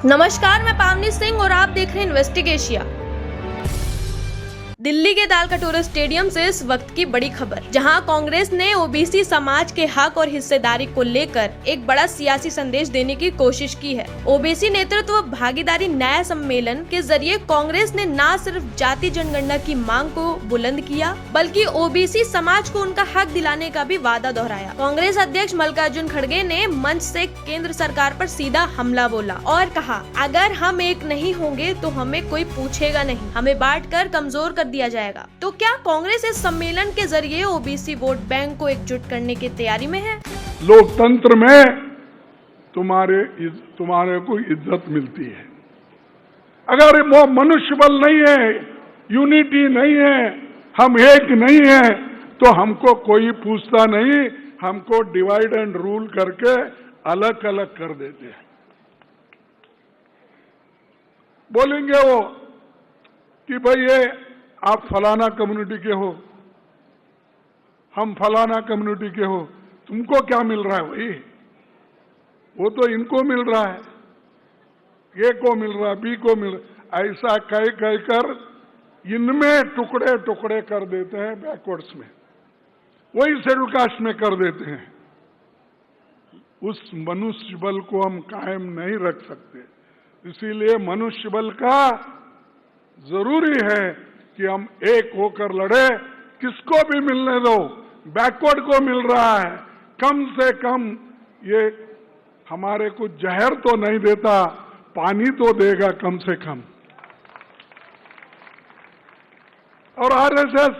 नमस्कार, मैं पावनी सिंह और आप देख रहे हैं इन्वेस्टिगेशिया। दिल्ली के ताल कटोरा स्टेडियम से इस वक्त की बड़ी खबर, जहां कांग्रेस ने ओबीसी समाज के हक और हिस्सेदारी को लेकर एक बड़ा सियासी संदेश देने की कोशिश की है। ओबीसी नेतृत्व भागीदारी न्याय सम्मेलन के जरिए कांग्रेस ने न सिर्फ जाति जनगणना की मांग को बुलंद किया, बल्कि ओबीसी समाज को उनका हक दिलाने का भी वादा दोहराया। कांग्रेस अध्यक्ष मल्लिकार्जुन खड़गे ने मंच से केंद्र सरकार पर सीधा हमला बोला और कहा, अगर हम एक नहीं होंगे तो हमें कोई पूछेगा नहीं, हमें बांटकर कमजोर कर दिया जाएगा। तो क्या कांग्रेस इस सम्मेलन के जरिए ओबीसी वोट बैंक को एकजुट करने की तैयारी में है? लोकतंत्र में तुम्हारे को इज्जत मिलती है। अगर वो मनुष्य बल नहीं है, यूनिटी नहीं है, हम एक नहीं है, तो हमको कोई पूछता नहीं, हमको डिवाइड एंड रूल करके अलग अलग कर देते हैं। बोलेंगे वो कि भाई ये आप फलाना कम्युनिटी के हो, हम फलाना कम्युनिटी के हो, तुमको क्या मिल रहा है? भाई वो तो इनको मिल रहा है, ए को मिल रहा है, बी को मिल रहा है, ऐसा कह कर इनमें टुकड़े टुकड़े कर देते हैं, बैकवर्ड्स में वही शेड्यूल कास्ट में कर देते हैं। उस मनुष्य बल को हम कायम नहीं रख सकते, इसीलिए मनुष्य बल का जरूरी है कि हम एक होकर लड़े। किसको भी मिलने दो, बैकवर्ड को मिल रहा है, कम से कम ये हमारे को जहर तो नहीं देता, पानी तो देगा कम से कम। और आरएसएस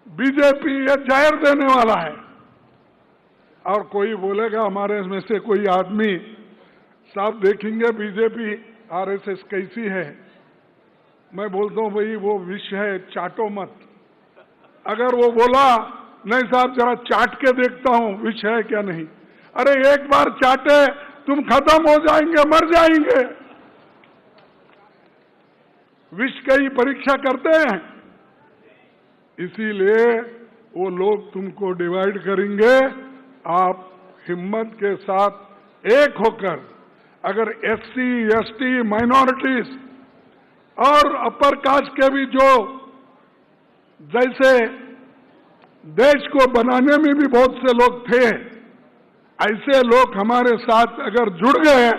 बीजेपी ये जहर देने वाला है। और कोई बोलेगा हमारे में से कोई आदमी, साहब देखेंगे बीजेपी आरएसएस कैसी है, मैं बोलता हूं भाई वो विष है, चाटो मत। अगर वो बोला नहीं साहब जरा चाट के देखता हूं विष है क्या नहीं, अरे एक बार चाटे तुम खत्म हो जाएंगे, मर जाएंगे। विष की परीक्षा करते हैं, इसीलिए वो लोग तुमको डिवाइड करेंगे। आप हिम्मत के साथ एक होकर, अगर एससी, एसटी, माइनॉरिटीज और अपर कास्ट के भी जो जैसे देश को बनाने में भी बहुत से लोग थे, ऐसे लोग हमारे साथ अगर जुड़ गए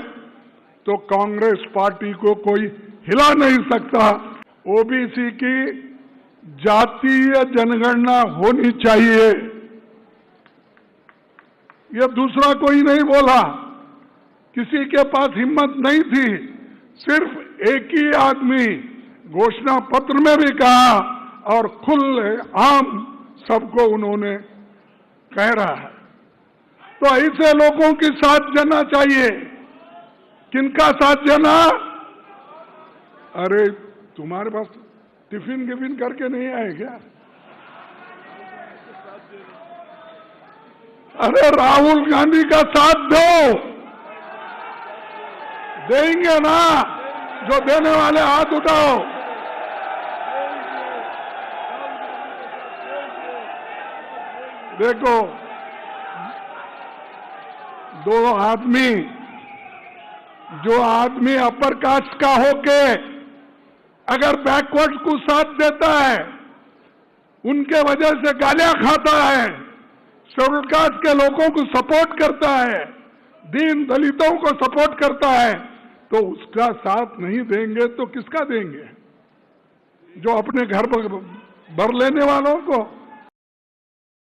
तो कांग्रेस पार्टी को कोई हिला नहीं सकता। ओबीसी की जातीय जनगणना होनी चाहिए, यह दूसरा कोई नहीं बोला, किसी के पास हिम्मत नहीं थी, सिर्फ एक ही आदमी घोषणा पत्र में भी कहा और खुले आम सबको उन्होंने कह रहा है। तो ऐसे लोगों की साथ देना चाहिए। किनका साथ देना? अरे तुम्हारे पास टिफिन गिफिन करके नहीं आए क्या? अरे राहुल गांधी का साथ दो, देंगे ना? जो देने वाले हाथ उठाओ। देखो, दो आदमी, जो आदमी अपर कास्ट का होके अगर बैकवर्ड को साथ देता है, उनके वजह से गालियां खाता है, शेड्यूल कास्ट के लोगों को सपोर्ट करता है, दीन दलितों को सपोर्ट करता है, तो उसका साथ नहीं देंगे तो किसका देंगे? जो अपने घर पर भर लेने वालों को।